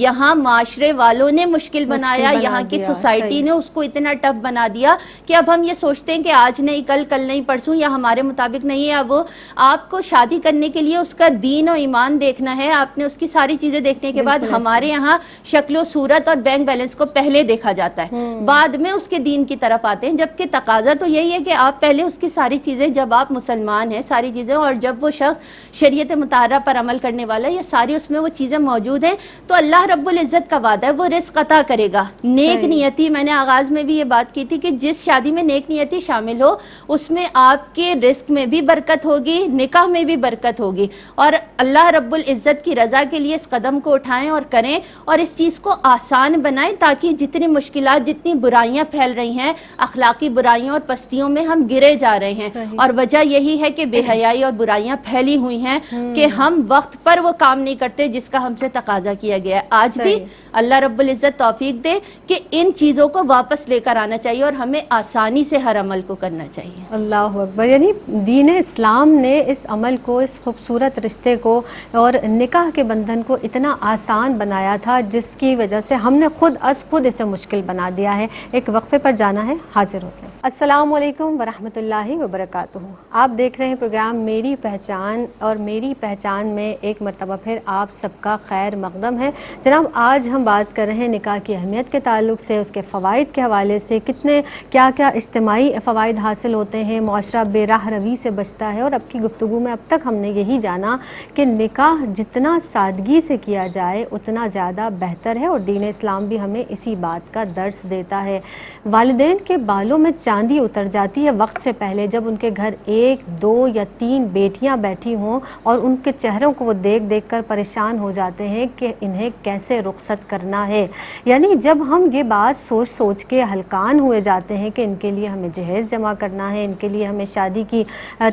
C: یہاں معاشرے والوں نے مشکل بنایا، یہاں کی سوسائٹی نے اس کو اتنا ٹف بنا دیا کہ اب ہم یہ سوچتے ہیں کہ آج نہیں کل نہیں پرسوں، یا ہمارے مطابق نہیں ہے. اب وہ آپ کو شادی کرنے کے لیے اس کا دین و ایمان دیکھنا ہے، آپ نے اس کی ساری چیزیں دیکھنے کے بعد، ہمارے یہاں شکل و صورت اور بینک بیلنس کو پہلے دیکھا جاتا ہے، بعد میں اس کے دین کی طرف آتے ہیں. جبکہ تقاضا تو یہی ہے کہ آپ پہلے اس کی ساری چیزیں، جب آپ مسلمان ہیں ساری چیزیں، اور جب وہ شخص شریعت مطالعہ پر عمل کرنے والا ہے، یہ ساری اس میں وہ چیزیں موجود ہیں، تو اللہ رب العزت کا وعدہ ہے وہ رزق عطا کرے گا. نیک نیتی، میں نے آغاز میں بھی یہ بات کی تھی کہ جس شادی میں نیک نیتی شامل ہو اس میں آپ کے رزق میں بھی برکت ہوگی، نکاح میں بھی برکت ہوگی. اور اللہ رب العزت کی رضا کے لیے اس قدم کو اٹھائیں اور کریں، اور اس چیز کو آسان بنائیں تاکہ جتنی مشکلات، جتنی برائیاں پھیل رہی ہیں، اخلاقی برائیوں اور پستیوں میں ہم گرے جا رہے ہیں. اور وجہ یہی ہے کہ بے حیائی اور برائیاں پھیلی ہوئی ہیں کہ ہم وقت پر وہ کام نہیں کرتے جس کا ہم سے تقاضا کیا گیا ہے. آج بھی اللہ رب العزت توفیق دے کہ ان چیزوں کو واپس لے کر آنا چاہیے اور ہمیں آسانی سے ہر عمل کو کرنا چاہیے.
A: اللہ اکبر. یعنی دین اسلام نے اس عمل کو، اس خوبصورت رشتے کو اور نکاح کے بندھن کو اتنا آسان بنایا تھا جس کی وجہ سے ہم نے خود از خود اسے مشکل بنا دیا ہے. ایک وقفے پر جانا ہے، حاضر ہوتے ہیں. السلام علیکم ورحمۃ اللہ وبرکاتہ. آپ دیکھ رہے ہیں پروگرام میری پہچان، اور میری پہچان میں ایک مرتبہ پھر آپ سب کا خیر مقدم ہے. جناب، آج ہم بات کر رہے ہیں نکاح کی اہمیت کے تعلق سے، اس کے فوائد کے حوالے سے، کتنے کیا اجتماعی فوائد حاصل ہوتے ہیں، معاشرہ بے راہ روی سے بچتا ہے. اور اب کی گفتگو میں اب تک ہم نے یہی جانا کہ نکاح جتنا سادگی سے کیا جائے اتنا زیادہ بہتر ہے، اور دین اسلام بھی ہمیں اسی بات کا درس دیتا ہے. والدین کے بالوں میں چاندی اتر جاتی ہے وقت سے پہلے جب ان کے گھر 1 2 یا 3 بیٹیاں بیٹھی ہوں اور ان کے چہروں کو وہ دیکھ دیکھ کر پریشان ہو جاتے ہیں کہ انہیں کیسے رخصت کرنا ہے. یعنی جب ہم یہ بات سوچ سوچ کے ہلکان ہوئے جاتے ہیں کہ ان کے لیے ہمیں جہیز جمع کرنا ہے، ان کے لیے ہمیں شادی کی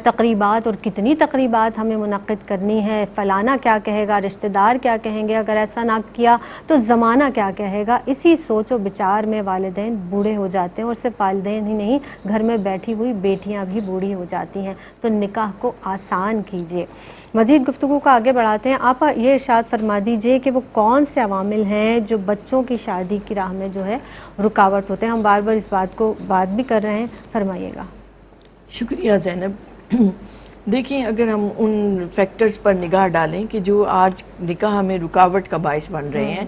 A: تقریبات اور کتنی تقریبات ہمیں منعقد کرنی ہے، فلانا کیا کہے گا، رشتہ دار کیا کہیں گے، اگر ایسا نہ کیا تو زمانہ کیا کہے گا، اسی سوچ و بچار میں والدین بوڑھے ہو جاتے ہیں. اور صرف والدین ہی نہیں، گھر میں بیٹھی ہوئی بیٹیاں بھی بوڑھی ہو جاتی ہیں. تو نکاح کو آسان کیجیے. مزید گفتگو کو آگے بڑھاتے ہیں. آپ یہ ارشاد فرما دیجئے کہ وہ کون سے عوامل ہیں جو بچوں کی شادی کی راہ میں جو ہے رکاوٹ ہوتے ہیں. ہم بار بار اس بات بھی کر رہے ہیں، فرمائیے گا.
B: شکریہ زینب. دیکھیں، اگر ہم ان فیکٹرز پر نگاہ ڈالیں کہ جو آج نکاح میں رکاوٹ کا باعث بن رہے ہیں،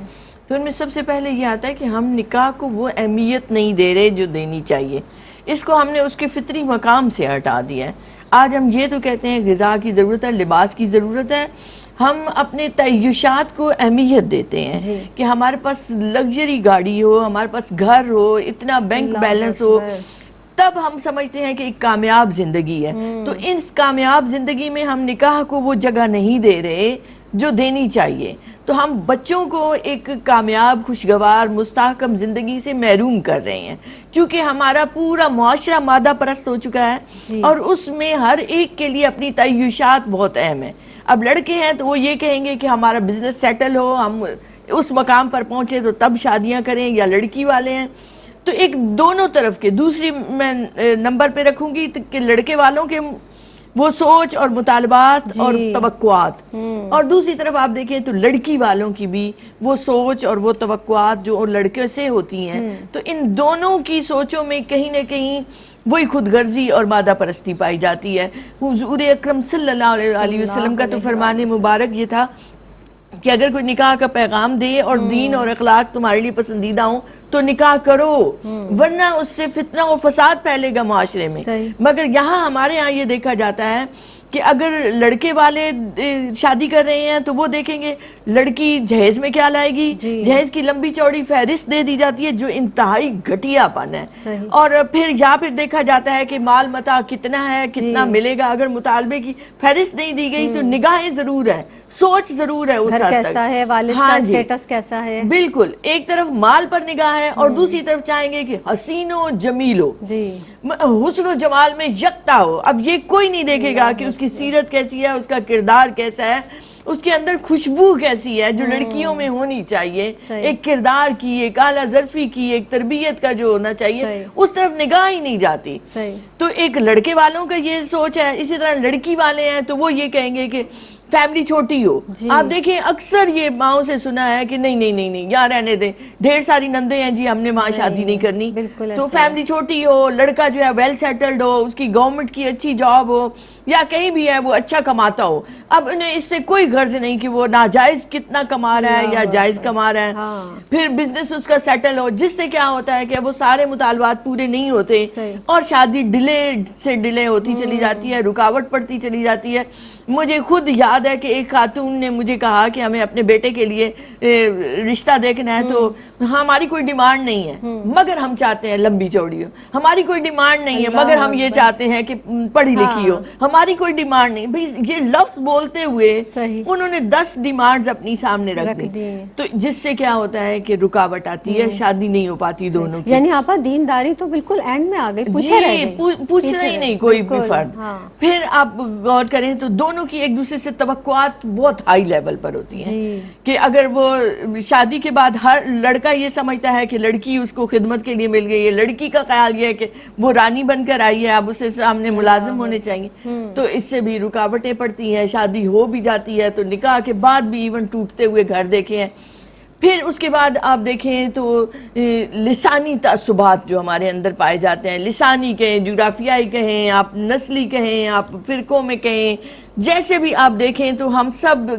B: تو ان میں سب سے پہلے یہ آتا ہے کہ ہم نکاح کو وہ اہمیت نہیں دے رہے جو دینی چاہیے، اس کو ہم نے اس کے فطری مقام سے ہٹا دیا ہے۔ آج ہم یہ تو کہتے ہیں غذا کی ضرورت ہے، لباس کی ضرورت ہے، ہم اپنے تعیشات کو اہمیت دیتے ہیں کہ ہمارے پاس لگژری گاڑی ہو، ہمارے پاس گھر ہو، اتنا بینک بیلنس ہو، تب ہم سمجھتے ہیں کہ ایک کامیاب زندگی ہے۔ تو اس کامیاب زندگی میں ہم نکاح کو وہ جگہ نہیں دے رہے جو دینی چاہیے، تو ہم بچوں کو ایک کامیاب خوشگوار مستحکم زندگی سے محروم کر رہے ہیں، چونکہ ہمارا پورا معاشرہ مادہ پرست ہو چکا ہے اور اس میں ہر ایک کے لیے اپنی تعیشات بہت اہم ہے۔ اب لڑکے ہیں تو وہ یہ کہیں گے کہ ہمارا بزنس سیٹل ہو، ہم اس مقام پر پہنچے تو تب شادیاں کریں، یا لڑکی والے ہیں تو ایک دونوں طرف کے، دوسری میں نمبر پہ رکھوں گی کہ لڑکے والوں کے وہ سوچ اور مطالبات اور توقعات، اور دوسری طرف آپ دیکھیں تو لڑکی والوں کی بھی وہ سوچ اور وہ توقعات جو لڑکے سے ہوتی ہیں، تو ان دونوں کی سوچوں میں کہیں نہ کہیں وہی خود غرضی اور مادہ پرستی پائی جاتی ہے۔ حضور اکرم صلی اللہ علیہ وسلم کا تو فرمان مبارک یہ تھا کہ اگر کوئی نکاح کا پیغام دے اور دین اور اخلاق تمہارے لیے پسندیدہ ہوں تو نکاح کرو، ورنہ اس سے فتنہ و فساد پھیلے گا معاشرے میں۔ مگر یہاں ہمارے ہاں یہ دیکھا جاتا ہے کہ اگر لڑکے والے شادی کر رہے ہیں تو وہ دیکھیں گے لڑکی جہیز میں کیا لائے گی، جہیز کی لمبی چوڑی فہرست دے دی جاتی ہے جو انتہائی گھٹیا پن ہے، اور پھر دیکھا جاتا ہے کہ مال متاع کتنا ہے، کتنا ملے گا۔ اگر مطالبے کی فہرست نہیں دی گئی تو نگاہیں ضرور ہے، سوچ ضرور ہے، اس حد تک
A: کیسا ہے، والد کا اسٹیٹس کیسا ہے،
B: بالکل ایک طرف مال پر نگاہ ہے اور دوسری طرف چاہیں گے کہ حسین و جمیل ہو، حسن و جمال میں یکتا ہو۔ اب یہ کوئی نہیں دیکھے گا کہ اس کی سیرت کیسی ہے، اس کا کردار کیسا ہے، اس کے اندر خوشبو کیسی ہے جو لڑکیوں میں ہونی چاہیے، ایک کردار کی، ایک اعلیٰ ظرفی کی، ایک تربیت کا جو ہونا چاہیے، اس طرف نگاہ ہی نہیں جاتی۔ تو ایک لڑکے والوں کا یہ سوچ ہے، اسی طرح لڑکی والے ہیں تو وہ یہ کہیں گے کہ فیملی چھوٹی ہو۔ آپ دیکھیں اکثر یہ ماؤں سے سنا ہے کہ نہیں یہاں رہنے دیں، ڈھیر ساری نندے ہیں جی، ہم نے وہاں شادی نہیں کرنی، تو فیملی چھوٹی ہو، لڑکا جو ہے ویل سیٹلڈ ہو، اس کی گورنمنٹ کی اچھی جاب ہو یا کہیں بھی ہے وہ اچھا کماتا ہو۔ اب انہیں اس سے کوئی غرض نہیں کہ وہ ناجائز کتنا کما رہا ہے یا جائز کما رہا ہے، پھر بزنس اس کا سیٹل ہو، جس سے کیا ہوتا ہے کہ وہ سارے مطالبات پورے نہیں ہوتے اور شادی ڈیلے سے ڈیلے ہوتی چلی جاتی ہے، رکاوٹ پڑتی چلی جاتی ہے۔ مجھے خود یاد ہے کہ ایک خاتون نے مجھے کہا کہ ہمیں اپنے بیٹے کے لیے رشتہ دیکھنا ہے، تو ہماری کوئی ڈیمانڈ نہیں ہے مگر ہم چاہتے ہیں لمبی چوڑی ہو، ہماری کوئی ڈیمانڈ نہیں ہے مگر ہم یہ چاہتے ہیں کہ پڑھی لکھی ہو، ہماری کوئی ڈیمانڈ نہیں۔ بھئی یہ لفظ بولتے ہوئے انہوں نے 10 ڈیمانڈز اپنی سامنے رکھ دی، تو جس سے کیا ہوتا ہے کہ رکاوٹ آتی ہے، شادی نہیں ہو پاتی دونوں کی۔
A: یعنی آپا دینداری تو بالکل اینڈ میں آ گئی،
B: پوچھنا ہی نہیں کوئی بھی فرد۔ پھر آپ غور کریں تو دونوں کی ایک دوسرے سے توقعات بہت ہائی لیول پر ہوتی ہیں کہ اگر وہ شادی کے بعد ہر لڑکا یہ سمجھتا ہے کہ لڑکی اس کو خدمت کے لیے مل گئی ہے، لڑکی کا خیال یہ ہے کہ وہ رانی بن کر آئی ہے، اب اسے سامنے ملازم ہونے چاہیے، تو اس سے بھی رکاوٹیں پڑتی ہیں، شادی ہو بھی جاتی ہے تو نکاح کے بعد بھی ایون ٹوٹتے ہوئے گھر دیکھے ہیں۔ پھر اس کے بعد آپ دیکھیں تو لسانی تعصبات جو ہمارے اندر پائے جاتے ہیں، لسانی کہیں، جغرافیائی کہیں، آپ نسلی کہیں، آپ فرقوں میں کہیں، جیسے بھی آپ دیکھیں تو ہم سب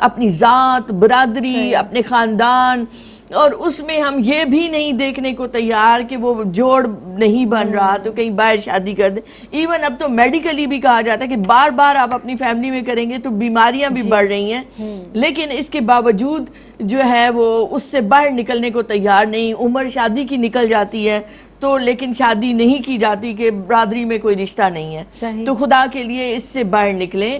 B: اپنی ذات، برادری، اپنے خاندان، اور اس میں ہم یہ بھی نہیں دیکھنے کو تیار کہ وہ جوڑ نہیں بن رہا تو کہیں باہر شادی کر دیں۔ ایون اب تو میڈیکلی بھی کہا جاتا ہے کہ بار بار آپ اپنی فیملی میں کریں گے تو بیماریاں بھی بڑھ رہی ہیں، لیکن اس کے باوجود جو ہے وہ اس سے باہر نکلنے کو تیار نہیں۔ عمر شادی کی نکل جاتی ہے تو لیکن شادی نہیں کی جاتی کہ برادری میں کوئی رشتہ نہیں ہے، تو خدا کے لیے اس سے باہر نکلیں۔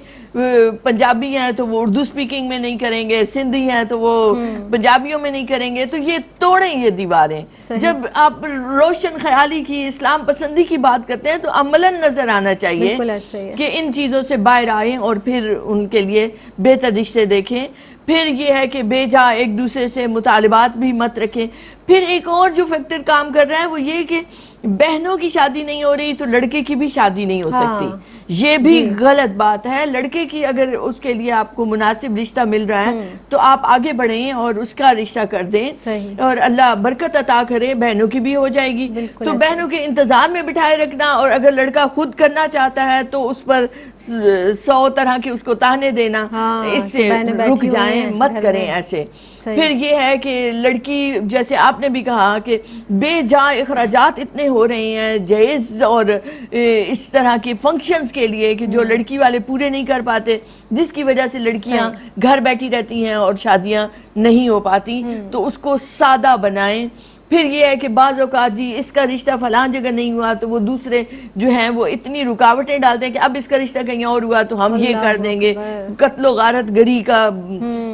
B: پنجابی ہیں تو وہ اردو سپیکنگ میں نہیں کریں گے، سندھی ہیں تو وہ پنجابیوں میں نہیں کریں گے، تو یہ توڑیں یہ دیواریں۔ جب آپ روشن خیالی کی، اسلام پسندی کی بات کرتے ہیں تو عملاً نظر آنا چاہیے کہ ان چیزوں سے باہر آئیں اور پھر ان کے لیے بہتر رشتے دیکھیں۔ پھر یہ ہے کہ بے جا ایک دوسرے سے مطالبات بھی مت رکھیں۔ پھر ایک اور جو فیکٹر کام کر رہا ہے وہ یہ کہ بہنوں کی شادی نہیں ہو رہی تو لڑکے کی بھی شادی نہیں ہو سکتی۔ یہ بھی غلط بات ہے. لڑکے کی اگر اس کے لیے آپ کو مناسب رشتہ مل رہا ہے تو آپ آگے بڑھیں اور اس کا رشتہ کر دیں, اور اللہ برکت عطا کرے, بہنوں کی بھی ہو جائے گی. تو بہنوں کے انتظار میں بٹھائے رکھنا, اور اگر لڑکا خود کرنا چاہتا ہے تو اس پر 100 طرح کے اس کو تانے دینا, اس سے رک جائیں, مت کریں ایسے. پھر یہ ہے کہ لڑکی, جیسے آپ نے بھی کہا کہ بے جا اخراجات اتنے ہو رہے ہیں جہیز اور اس طرح کے فنکشنز کے لیے کہ جو لڑکی والے پورے نہیں کر پاتے, جس کی وجہ سے لڑکیاں گھر بیٹھی رہتی ہیں اور شادیاں نہیں ہو پاتی. تو اس کو سادہ بنائیں. پھر یہ ہے کہ بعض اوقات جی اس کا رشتہ فلاں جگہ نہیں ہوا تو وہ دوسرے جو ہیں وہ اتنی رکاوٹیں ڈالتے ہیں کہ اب اس کا رشتہ کہیں اور ہوا تو ہم یہ کر دیں گے. قتل و غارت گری کا,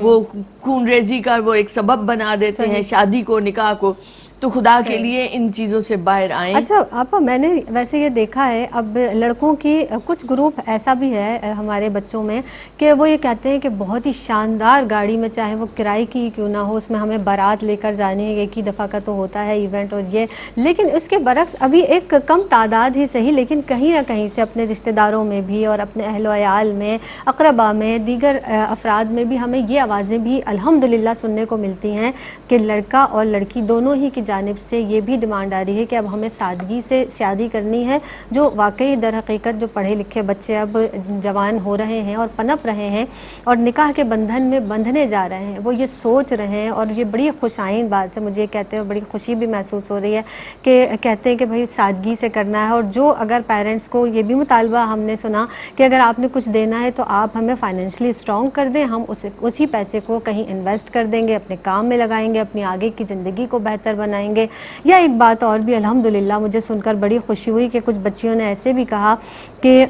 B: وہ خون ریزی کا وہ ایک سبب بنا دیتے ہیں شادی کو, نکاح کو. تو خدا کے لیے ان چیزوں سے باہر آئیں.
A: اچھا آپا, میں نے ویسے یہ دیکھا ہے اب لڑکوں کی کچھ گروپ ایسا بھی ہے ہمارے بچوں میں کہ وہ یہ کہتے ہیں کہ بہت ہی شاندار گاڑی میں, چاہے وہ کرائے کی کیوں نہ ہو, اس میں ہمیں بارات لے کر جانے, ایک ہی دفعہ کا تو ہوتا ہے ایونٹ اور یہ, لیکن اس کے برعکس ابھی ایک کم تعداد ہی صحیح لیکن کہیں نہ کہیں سے اپنے رشتہ داروں میں بھی اور اپنے اہل و عیال میں, اقربا میں, دیگر افراد میں بھی ہمیں یہ آوازیں بھی الحمدللہ سننے کو ملتی ہیں کہ لڑکا اور لڑکی دونوں ہی کی جانب سے یہ بھی ڈیمانڈ آ رہی ہے کہ اب ہمیں سادگی سے شادی کرنی ہے. جو واقعی در حقیقت جو پڑھے لکھے بچے اب جوان ہو رہے ہیں اور پنپ رہے ہیں اور نکاح کے بندھن میں بندھنے جا رہے ہیں, وہ یہ سوچ رہے ہیں, اور یہ بڑی خوش آئین بات ہے, مجھے کہتے ہیں بڑی خوشی بھی محسوس ہو رہی ہے کہ کہتے ہیں کہ بھئی سادگی سے کرنا ہے. اور جو اگر پیرنٹس کو یہ بھی مطالبہ ہم نے سنا کہ اگر آپ نے کچھ دینا ہے تو آپ ہمیں فائنینشلی اسٹرانگ کر دیں, ہم اسی پیسے کو کہیں انویسٹ کر دیں گے, اپنے کام میں لگائیں گے, اپنی آگے کی زندگی کو بہتر بنائیں گے. یا ایک بات اور بھی الحمدللہ مجھے سن کر بڑی خوشی ہوئی کہ کچھ بچیوں نے ایسے بھی کہا کہ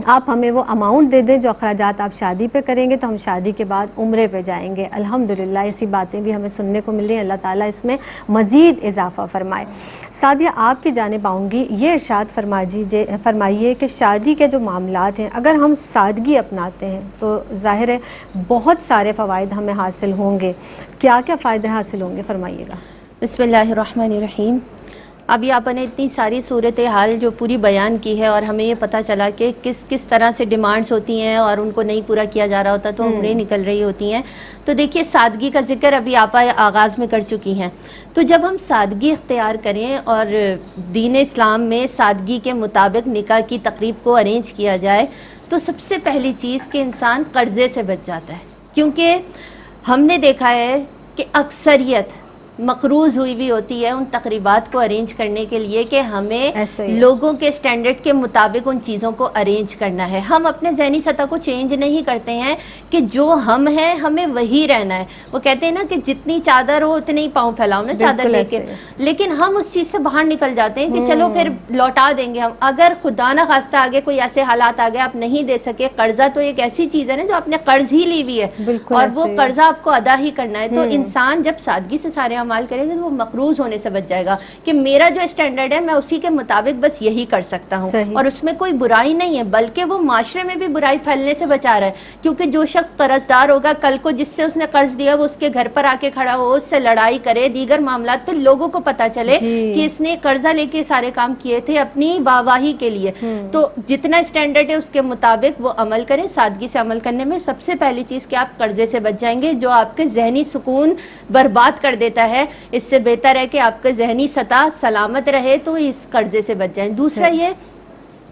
A: آپ ہمیں وہ اماؤنٹ دے دیں جو اخراجات آپ شادی پہ کریں گے تو ہم شادی کے بعد عمرے پہ جائیں گے. الحمدللہ ایسی باتیں بھی ہمیں سننے کو مل رہی ہیں, اللہ تعالیٰ اس میں مزید اضافہ فرمائے. سعدیہ آپ کی جانب آؤں گی, یہ ارشاد فرمائیے کہ شادی کے جو معاملات ہیں اگر ہم سادگی اپناتے ہیں تو ظاہر ہے بہت سارے فوائد ہمیں حاصل ہوں گے. کیا کیا فائدے حاصل ہوں گے, فرمائیے گا.
C: بسم اللہ الرحمن الرحیم. ابھی آپ نے اتنی ساری صورتحال جو پوری بیان کی ہے اور ہمیں یہ پتہ چلا کہ کس کس طرح سے ڈیمانڈز ہوتی ہیں اور ان کو نہیں پورا کیا جا رہا ہوتا تو عمریں نکل رہی ہوتی ہیں. تو دیکھیے سادگی کا ذکر ابھی آپ آغاز میں کر چکی ہیں. تو جب ہم سادگی اختیار کریں اور دین اسلام میں سادگی کے مطابق نکاح کی تقریب کو ارینج کیا جائے تو سب سے پہلی چیز کہ انسان قرضے سے بچ جاتا ہے. کیونکہ ہم نے دیکھا ہے کہ اکثریت مقروض ہوئی بھی ہوتی ہے ان تقریبات کو ارینج کرنے کے لیے کہ ہمیں لوگوں کے سٹینڈرڈ کے مطابق ان چیزوں کو ارینج کرنا ہے. ہم اپنے ذہنی سطح کو چینج نہیں کرتے ہیں کہ جو ہم ہیں ہمیں وہی رہنا ہے. وہ کہتے ہیں نا کہ جتنی چادر ہو اتنی ہی پاؤں پھیلاؤ نا چادر لے کے, لیکن ہم اس چیز سے باہر نکل جاتے ہیں کہ چلو پھر لوٹا دیں گے ہم. اگر خدا نہ خواستہ آگے کوئی ایسے حالات آ گئے آپ نہیں دے سکے, قرضہ تو ایک ایسی چیز ہے نا جو آپ نے قرض ہی لی ہوئی ہے اور وہ قرضہ آپ کو ادا ہی کرنا ہے. تو انسان جب سادگی سے سارے عمال کرے گا تو وہ مقروض ہونے سے بچ جائے گا کہ میرا جو اسٹینڈرڈ ہے میں اسی کے مطابق بس یہی کر سکتا ہوں. اور اس میں کوئی برائی نہیں ہے بلکہ وہ معاشرے میں بھی برائی پھیلنے سے بچا رہا ہے. کیونکہ جو شخص قرض دار ہوگا کل کو جس سے اس نے قرض دیا وہ اس کے گھر پر آ کے کھڑا ہو, اس سے لڑائی کرے, دیگر معاملات پہ لوگوں کو پتہ چلے کہ اس نے قرضہ لے کے سارے کام کیے تھے اپنی واہواہی کے لیے. تو جتنا اسٹینڈرڈ ہے اس کے مطابق وہ عمل کریں. سادگی سے عمل کرنے میں سب سے پہلی چیز کہ آپ قرضے سے بچ جائیں گے جو آپ کے ذہنی سکون برباد کر دیتا ہے. اس سے بہتر ہے کہ آپ کا ذہنی سطح سلامت رہے تو اس قرضے سے بچ جائیں. دوسرا یہ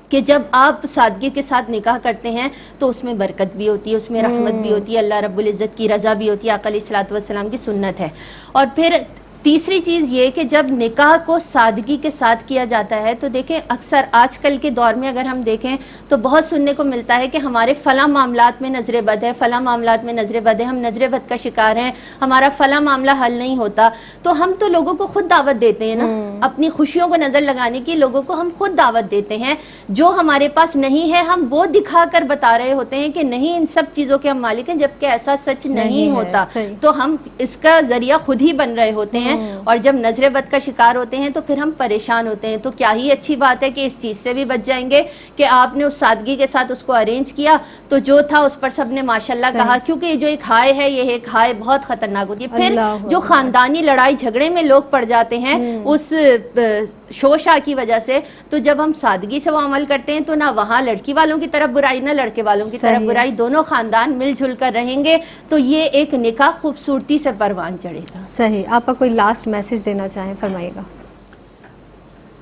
C: کہ جب آپ سادگی کے ساتھ نکاح کرتے ہیں تو اس میں برکت بھی ہوتی ہے, اس میں رحمت بھی ہوتی ہے, اللہ رب العزت کی رضا بھی ہوتی ہے, آقا علیہ الصلوۃ والسلام کی سنت ہے. اور پھر تیسری چیز یہ کہ جب نکاح کو سادگی کے ساتھ کیا جاتا ہے تو دیکھیں اکثر آج کل کے دور میں اگر ہم دیکھیں تو بہت سننے کو ملتا ہے کہ ہمارے فلاں معاملات میں نظر بد ہے, فلاں معاملات میں نظر بد ہے, ہم نظر بد کا شکار ہیں, ہمارا فلاں معاملہ حل نہیں ہوتا. تو ہم تو لوگوں کو خود دعوت دیتے ہیں نا اپنی خوشیوں کو نظر لگانے کی, لوگوں کو ہم خود دعوت دیتے ہیں. جو ہمارے پاس نہیں ہے ہم وہ دکھا کر بتا رہے ہوتے ہیں کہ نہیں ان سب چیزوں کے ہم مالک ہیں, جبکہ ایسا سچ نہیں ہوتا. تو ہم اس کا ذریعہ خود ہی بن رہے ہوتے ہیں ہیں اور جب نظر بد کا شکار ہوتے ہیں تو پھر ہم پریشان ہوتے ہیں. تو کیا ہی اچھی بات ہے کہ اس چیز سے بھی بچ جائیں گے کہ آپ نے اس سادگی کے ساتھ اس کو ارینج کیا تو جو تھا اس پر سب نے ماشاءاللہ کہا, کیونکہ یہ جو ایک ہائے ہے یہ ایک ہائے بہت خطرناک ہوتی ہے. پھر جو خاندانی لڑائی جھگڑے میں لوگ پڑ جاتے ہیں اس شوشا کی وجہ سے, تو جب ہم سادگی سے وہ عمل کرتے ہیں تو نہ وہاں لڑکی والوں کی طرف برائی نہ لڑکے والوں کی طرف برائی, دونوں خاندان مل جل کر رہیں گے تو یہ ایک نکاح خوبصورتی سے پروان چڑھے گا.
A: صحیح. آپ کا کوئی لاسٹ میسج دینا چاہیں فرمائیے گا.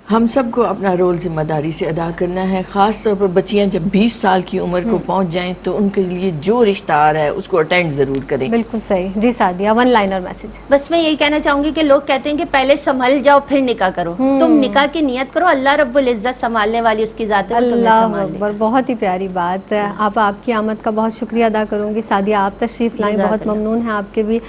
B: ہم سب کو اپنا رول ذمہ داری سے ادا کرنا ہے, خاص طور پر بچیاں جب 20 سال کی عمر کو پہنچ جائیں تو ان کے لیے جو رشتہ آ رہا ہے اس کو اٹینڈ ضرور کریں.
A: بالکل صحیح. جی سعدیہ, ون لائنر میسج.
C: بس میں یہی کہنا چاہوں گی کہ لوگ کہتے ہیں کہ پہلے سنبھل جاؤ پھر نکاح کرو. تم نکاح کی نیت کرو, اللہ رب العزت سنبھالنے والی اس کی ذات ہے, وہ تمہیں
A: اللہ
C: سنبھال لے گا.
A: اکبر, بہت ہی پیاری بات. آپ کی آمد کا بہت شکریہ ادا کروں گی. سعدیہ آپ تشریف لائیں, بہت ممنون ہیں آپ کے بھی.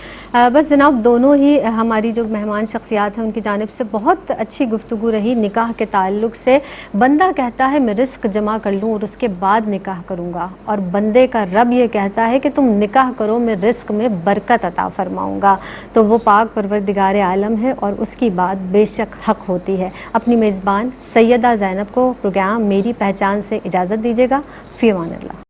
A: بس جناب, دونوں ہی ہماری جو مہمان شخصیات ہیں ان کی جانب سے بہت اچھی گفتگو رہی نکاح کے تعلق سے. بندہ کہتا ہے میں رزق جمع کر لوں اور اس کے بعد نکاح کروں گا, اور بندے کا رب یہ کہتا ہے کہ تم نکاح کرو میں رزق میں برکت عطا فرماؤں گا. تو وہ پاک پروردگار عالم ہے اور اس کی بات بے شک حق ہوتی ہے. اپنی میزبان سیدہ زینب کو پروگرام میری پہچان سے اجازت دیجیے گا. فی امان اللہ.